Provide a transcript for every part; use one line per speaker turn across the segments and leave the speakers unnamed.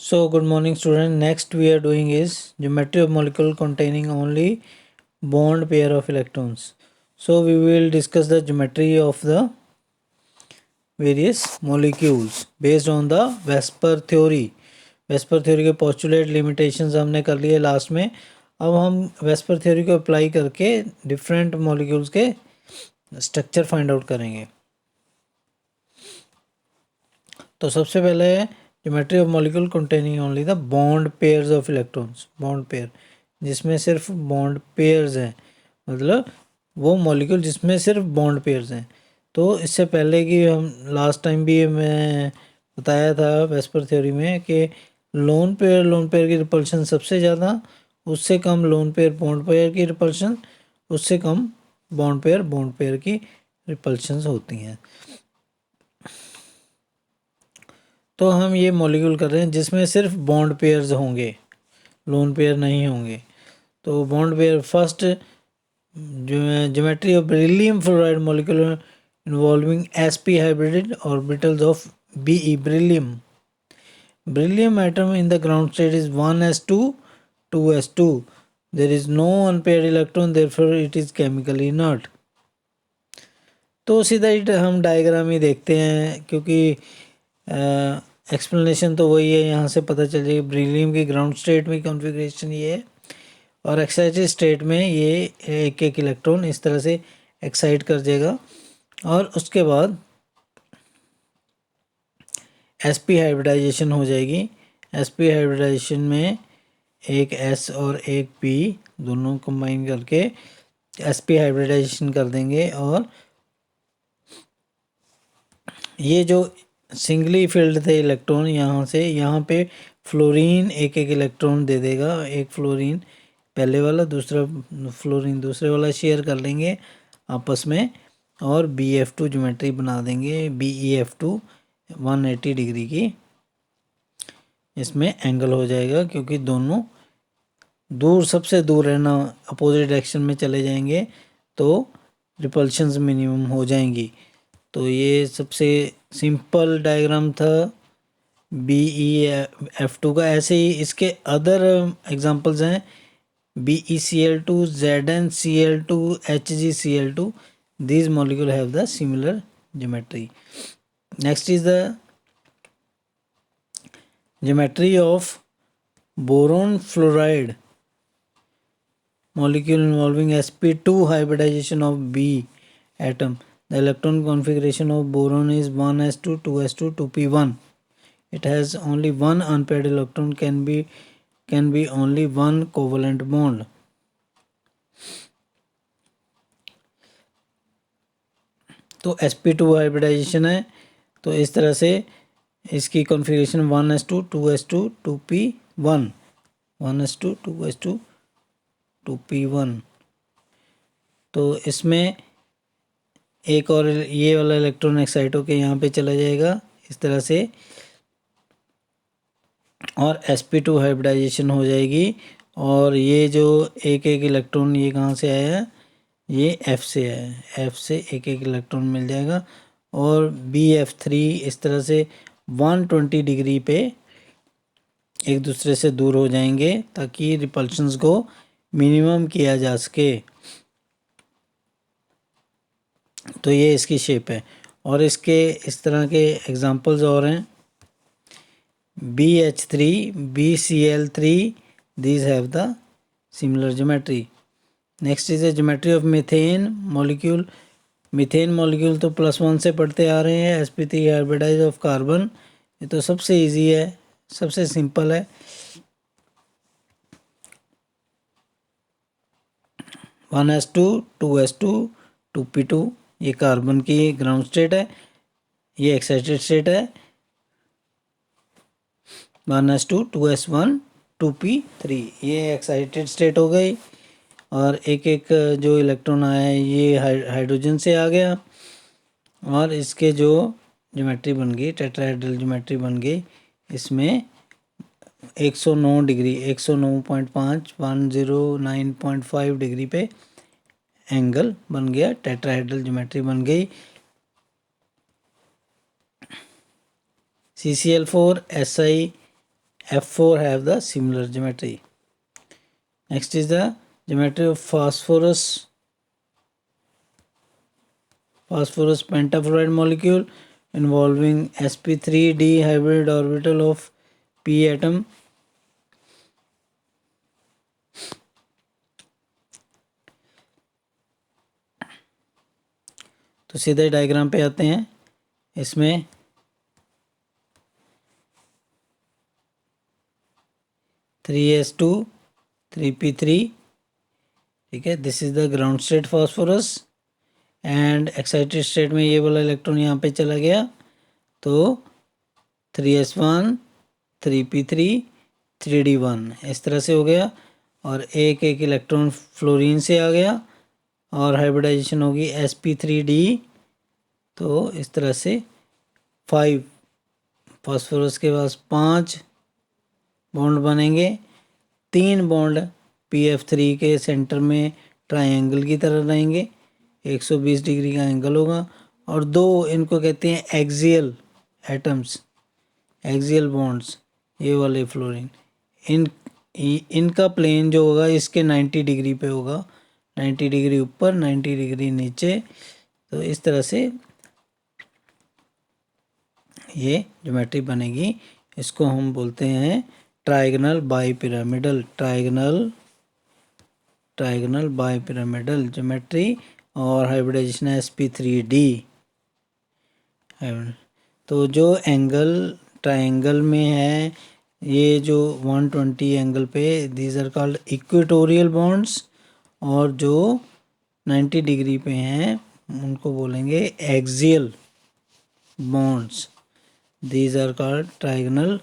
So good morning student. Next we are doing is geometry of molecule containing only bond pair of electrons. So we will discuss the geometry of the various molecules based on the Vesper theory. VSEPR theory के postulate limitations हमने कर लिए last में. अब हम VSEPR theory को apply करके different molecules के स्ट्रक्चर फाइंड आउट करेंगे. तो सबसे पहले है geometry of molecule containing only the bond pairs of electrons. Bond pair जिसमें सिर्फ बॉन्ड पेयर्स हैं, मतलब वो मॉलिक्यूल जिसमें सिर्फ बॉन्ड पेयर्स हैं. तो इससे पहले कि हम लास्ट टाइम भी मैं बताया था वेस्पर थ्योरी में कि लोन पेयर की रिपल्शन सबसे ज़्यादा, उससे कम लोन पेयर बॉन्ड पेयर की रिपल्शन, उससे कम बॉन्ड पेयर की रिपल्शंस होती हैं. तो हम ये मॉलिक्यूल कर रहे हैं जिसमें सिर्फ बॉन्ड पेयर्स होंगे, लोन पेयर नहीं होंगे. तो bond pair first geometry of beryllium fluoride molecule involving sp hybrid orbitals of Be. Beryllium atom in the ground state is 1s2 2s2. There is no unpaired electron, therefore it is chemically inert. तो सीधा ही हम diagram ही देखते हैं क्योंकि explanation तो वही है. यहाँ से पता चल जाएगा बेरिलियम की ग्राउंड स्टेट में कॉन्फ़िगरेशन ये है और एक्साइटेड स्टेट में ये एक एक इलेक्ट्रॉन इस तरह से एक्साइट कर देगा. और उसके बाद sp हाइब्रिडाइजेशन हो जाएगी. sp हाइब्रिडाइजेशन में एक s और एक p दोनों कंबाइन करके sp हाइब्रिडाइजेशन कर देंगे. और ये जो सिंगली फिल्ड थे इलेक्ट्रॉन यहाँ से यहाँ पे फ्लोरीन एक एक इलेक्ट्रॉन दे देगा. एक फ्लोरीन पहले वाला, दूसरा फ्लोरीन दूसरे वाला शेयर कर लेंगे आपस में और BF2 ज्योमेट्री बना देंगे. BeF2 180 डिग्री की इसमें एंगल हो जाएगा क्योंकि दोनों दूर, सबसे दूर रहना, अपोजिट डायरेक्शन में चले जाएंगे तो रिपल्शंस मिनिमम हो जाएंगी. तो ये सबसे सिंपल डायग्राम था BeF2 का. ऐसे ही इसके अदर एग्जांपल्स हैं BeCl2, ZnCl2, HgCl2. These molecules have the similar geometry. Next is the geometry of boron fluoride molecule involving sp2 hybridization of B atom. The electron configuration of boron is 1s2 2s2 2p1. It has only one unpaired electron, can be only one covalent bond. तो sp2 hybridisation है. तो इस तरह से इसकी configuration 1s2 2s2 2p1, 1s2 2s2 2p1. तो इसमें एक और ये वाला इलेक्ट्रॉन एक्साइट होकर यहाँ पे चला जाएगा इस तरह से और sp2 हाइब्रिडाइजेशन हो जाएगी. और ये जो एक एक इलेक्ट्रॉन ये कहाँ से आया, ये F से आया. F से एक एक इलेक्ट्रॉन मिल जाएगा. और BF3 इस तरह से 120 डिग्री पे एक दूसरे से दूर हो जाएंगे ताकि रिपल्शंस को मिनिमम किया जा सके. तो ये इसकी शेप है. और इसके इस तरह के एग्जांपल्स और हैं BH3, BCl3. These have the similar geometry. Next is the geometry of methane molecule. Methane molecule तो +1 से पढ़ते आ रहे हैं. sp3 hybridise of carbon. ये तो सबसे इजी है, सबसे सिंपल है. 1s2 2s2 2p2. ये कार्बन की ग्राउंड स्टेट है, ये एक्साइटेड स्टेट है. 1s2 2s1 2p3 ये एक्साइटेड स्टेट हो गई. और एक एक जो इलेक्ट्रॉन आया है ये हाइड्रोजन से आ गया. और इसके जो ज्योमेट्री बन गई, टेट्राहेड्रल ज्योमेट्री बन गई. इसमें 109 डिग्री 109.5 109.5 डिग्री पे एंगल बन गया, टेट्राहेड्रल ज्योमेट्री बन गई. CCl4 Si F4 have the similar geometry. Next is the geometry of phosphorus pentafluoride molecule involving sp3d hybrid orbital of p atom. तो सीधे डायग्राम पे आते हैं. इसमें (3s2 3p3), ठीक है. This is the ground state phosphorus and excited state में ये वाला इलेक्ट्रॉन यहाँ पे चला गया तो 3s1 3p3 3d1 इस तरह से हो गया. और एक एक इलेक्ट्रॉन फ्लोरीन से आ गया और हाइब्रिडाइजेशन होगी sp3d. तो इस तरह से 5 फॉस्फोरस के पास 5 बॉन्ड बनेंगे. 3 बॉन्ड pf3 के सेंटर में ट्रायंगल की तरह रहेंगे, 120 डिग्री का एंगल होगा. और 2 इनको कहते हैं एक्सियल एटम्स, एक्सियल बॉन्ड्स, ये वाले फ्लोरीन. इनका प्लेन जो होगा इसके 90 डिग्री पे होगा, 90 डिग्री ऊपर 90 डिग्री नीचे. तो इस तरह से ये ज्योमेट्री बनेगी. इसको हम बोलते हैं trigonal bipyramidal, trigonal bipyramidal geometry. और हाइब्रिडाइजेशन है sp3d. तो जो एंगल ट्रायंगल में है ये जो 120 एंगल पे, these are called equatorial bonds. और जो 90 डिग्री पे हैं उनको बोलेंगे axial bonds. These are called trigonal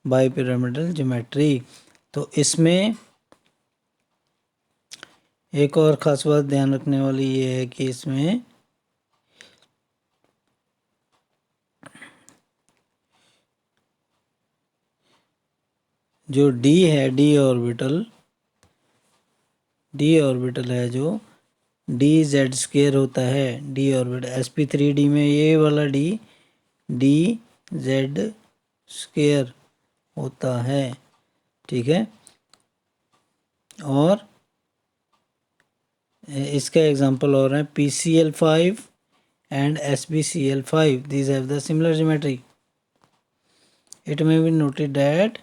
bipyramidal geometry. तो इसमें एक और ख़ास बात ध्यान रखने वाली ये है कि इसमें जो d है, d ऑर्बिटल है जो dz² होता है. d ऑर्बिटल sp3d में ये वाला d dz² होता है, ठीक है. और इसका एग्जांपल और है PCl5 and SbCl5. These have the similar geometry. It may be noted that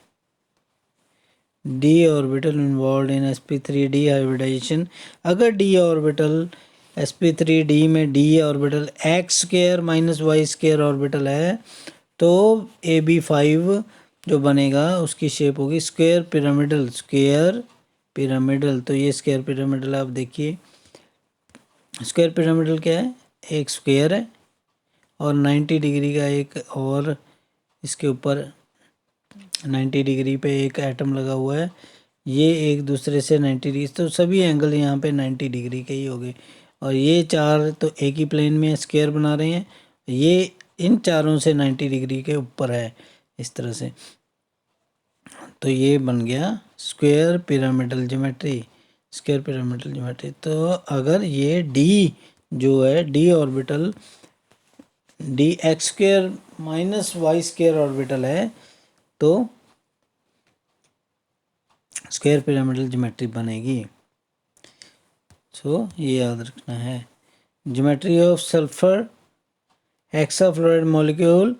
d orbital involved in sp3d hybridization. अगर d ऑर्बिटल sp3d में d orbital x² - y² orbital है तो ab5 जो बनेगा उसकी शेप होगी स्क्वायर पिरामिडल. तो ये स्क्वायर पिरामिडल आप देखिए. स्क्वायर पिरामिडल क्या है, एक स्क्वायर है और 90 डिग्री का एक और इसके ऊपर 90 डिग्री पे एक एटम लगा हुआ है. ये एक दूसरे से 90 डिग्री, तो सभी एंगल यहाँ पे 90 डिग्री के ही हो गए. और ये 4 तो एक ही प्लेन में स्क्वायर बना रहे हैं, ये इन चारों से 90 डिग्री के ऊपर है इस तरह से. तो ये बन गया स्क्वायर पिरामिडल ज्योमेट्री. तो अगर ये d जो है d orbital dx² - y² orbital है तो स्क्वायर पिरामिडल ज्योमेट्री बनेगी. सो ये याद रखना है. Geometry of sulphur hexafluoride molecule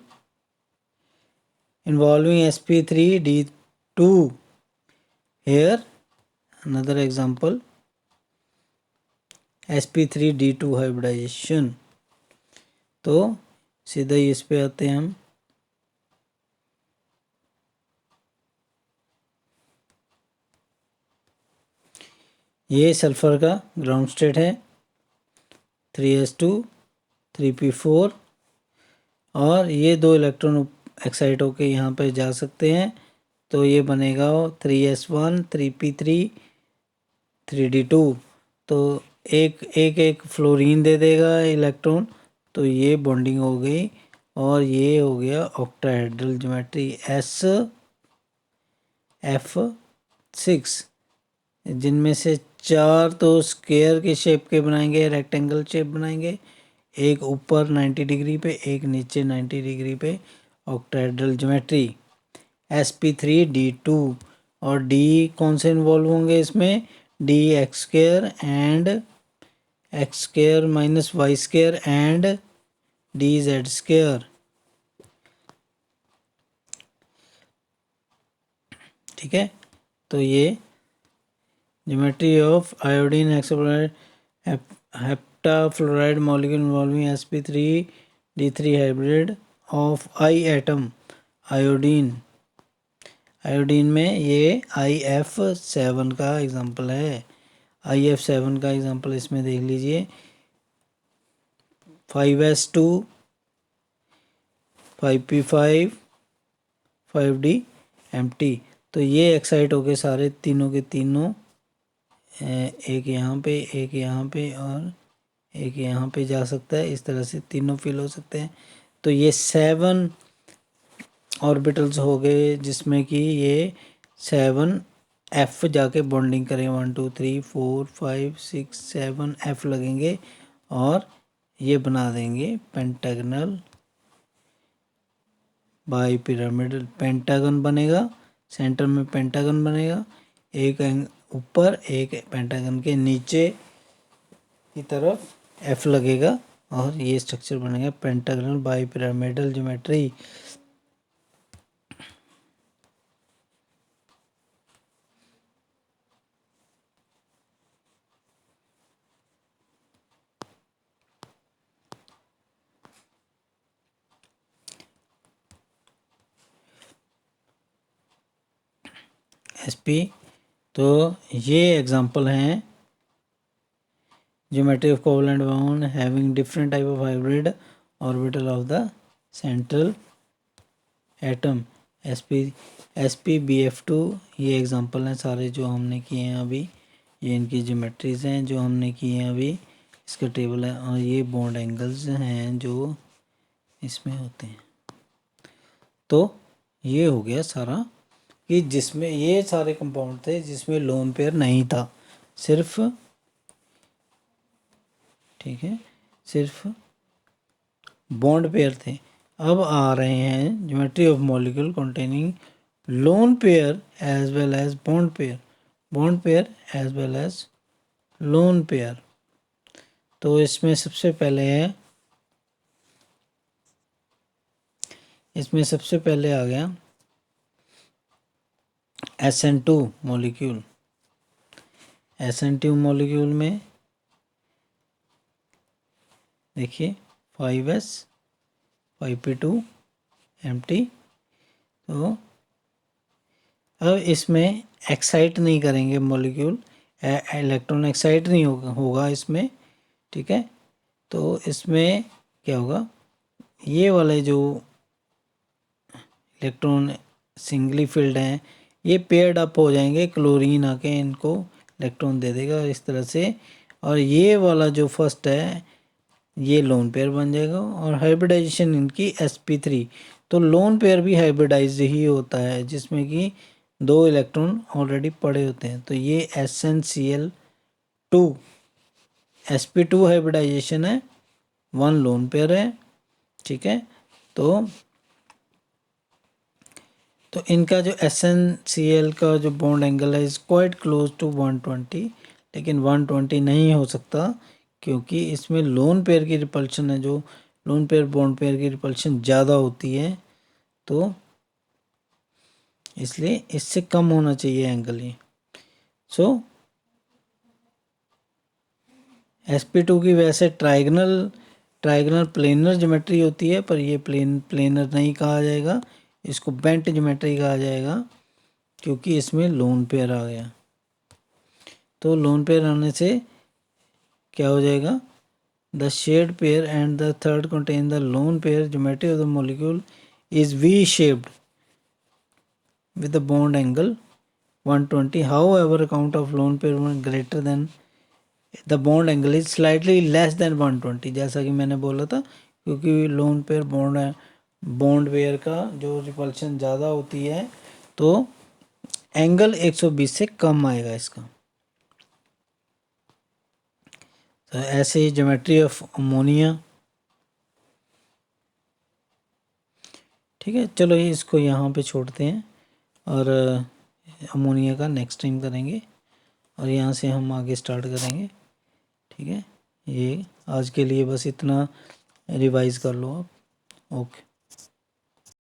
involving sp3d2. Here another example, sp3d2 hybridization. तो सीधा इस पे आते हैं हम. ये सल्फर का ग्राउंड स्टेट है 3s2 3p4 और ये 2 इलेक्ट्रॉन एक्साइट होके यहाँ पे जा सकते हैं. तो ये बनेगा 3s1 3p3 3d2. तो एक फ्लोरीन दे देगा इलेक्ट्रॉन, तो ये बॉन्डिंग हो गई और ये हो गया ऑक्टाहेड्रल ज्योमेट्री sf6, जिनमें से 4 तो स्क्वायर के शेप के बनाएंगे, रेक्टेंगल शेप बनाएंगे, एक ऊपर 90 डिग्री पे, एक नीचे 90 डिग्री पे, ऑक्टाहेड्रल ज्योमेट्री. sp3d2 और d कौन से इन्वॉल्व होंगे इसमें, d x square and x square minus Y square and d z square. ठीक है, तो ये geometry of iodine hexafluoride heptafluoride molecule involving sp3d3 hybrid of I atom iodine. Iodine में ये IF7 का एग्जांपल है। IF7 का एग्जांपल इसमें देख लीजिए, 5s2 5p5 5d empty। तो ये एक्साइट हो गए सारे तीनों के तीनों, एक यहाँ पे, एक यहाँ पे और एक यहाँ पे जा सकता है, इस तरह से तीनों फिल हो सकते हैं। तो ये 7 ऑर्बिटल्स हो गए जिसमें कि ये 7 F जाके बॉन्डिंग करें, 1 2 3 4 5 6 7 F लगेंगे और ये बना देंगे पेंटागनल बाई पिरामिडल। पेंटागन बनेगा, सेंटर में पेंटागन बनेगा, एक ऊपर एक पेंटागन के नीचे की तरफ F लगेगा और ये स्ट्रक्चर बनेगा pentagonal bi pyramidal geometry. SP, तो ये एग्जांपल हैं geometry of covalent bond having different type of hybrid orbital of the central atom. SPBF2 ये एग्जांपल हैं सारे जो हमने किए हैं अभी, ये इनकी ज्योमेट्रीज हैं जो हमने किए हैं अभी, इसका टेबल है और ये बॉन्ड एंगल्स हैं जो इसमें होते हैं। तो ये हो गया सारा कि जिसमें ये सारे कंपाउंड थे जिसमें लोन पेयर नहीं था, सिर्फ, ठीक है, सिर्फ बॉन्ड पेयर थे। अब आ रहे हैं geometry of molecule containing lone pair as well as bond pair, bond pair as well as lone pair. तो इसमें सबसे पहले है, इसमें सबसे पहले आ गया SN2 मॉलिक्यूल। SN2 मॉलिक्यूल में देखिए 5s 5p2 empty। तो अब इसमें एक्साइट नहीं करेंगे मॉलिक्यूल, इलेक्ट्रॉन एक्साइट नहीं होगा इसमें, ठीक है। तो इसमें क्या होगा, ये वाले जो इलेक्ट्रॉन सिंगली फील्ड हैं ये पेयर्ड अप हो जाएंगे, क्लोरीन आके इनको इलेक्ट्रॉन दे देगा इस तरह से, और ये वाला जो फर्स्ट है ये लोन पेयर बन जाएगा और हाइब्रिडाइजेशन इनकी sp3। तो लोन पेयर भी हाइब्रिडाइज ही होता है जिसमें कि 2 इलेक्ट्रॉन ऑलरेडी पड़े होते हैं। तो ये SnCl2 sp2 हाइब्रिडाइजेशन है, 1 लोन पेयर है, ठीक है। तो इनका जो SnCl का जो बॉन्ड एंगल है इज क्वाइट क्लोज टू 120, लेकिन 120 नहीं हो सकता क्योंकि इसमें लोन पेयर की रिपल्शन है, जो लोन पेयर बॉन्ड पेयर की रिपल्शन ज़्यादा होती है, तो इसलिए इससे कम होना चाहिए एंगल ये। सो sp2 की वैसे ट्राइगनल प्लेनर ज्योमेट्री होती है, पर ये प्लेनर नहीं कहा जाएगा, इसको बेंट ज्योमेट्री कहा जाएगा क्योंकि इसमें लोन पेयर आ गया। तो लोन पेयर आने से क्या हो जाएगा, the shared pair and the third contain the lone pair geometry of the molecule is V shaped with the bond angle 120, however count of lone pair greater than the bond angle is slightly less than 120। जैसा कि मैंने बोला था क्योंकि lone pair bond pair का जो repulsion ज़्यादा होती है तो एंगल 120 से कम आएगा इसका। तो ऐसे ही ज्योमेट्री ऑफ अमोनिया, ठीक है। चलो ये इसको यहाँ पे छोड़ते हैं। और अमोनिया का नेक्स्ट टाइम करेंगे, और यहाँ से हम आगे स्टार्ट करेंगे। ठीक है, ये आज के लिए बस इतना रिवाइज कर लो आप। ओके।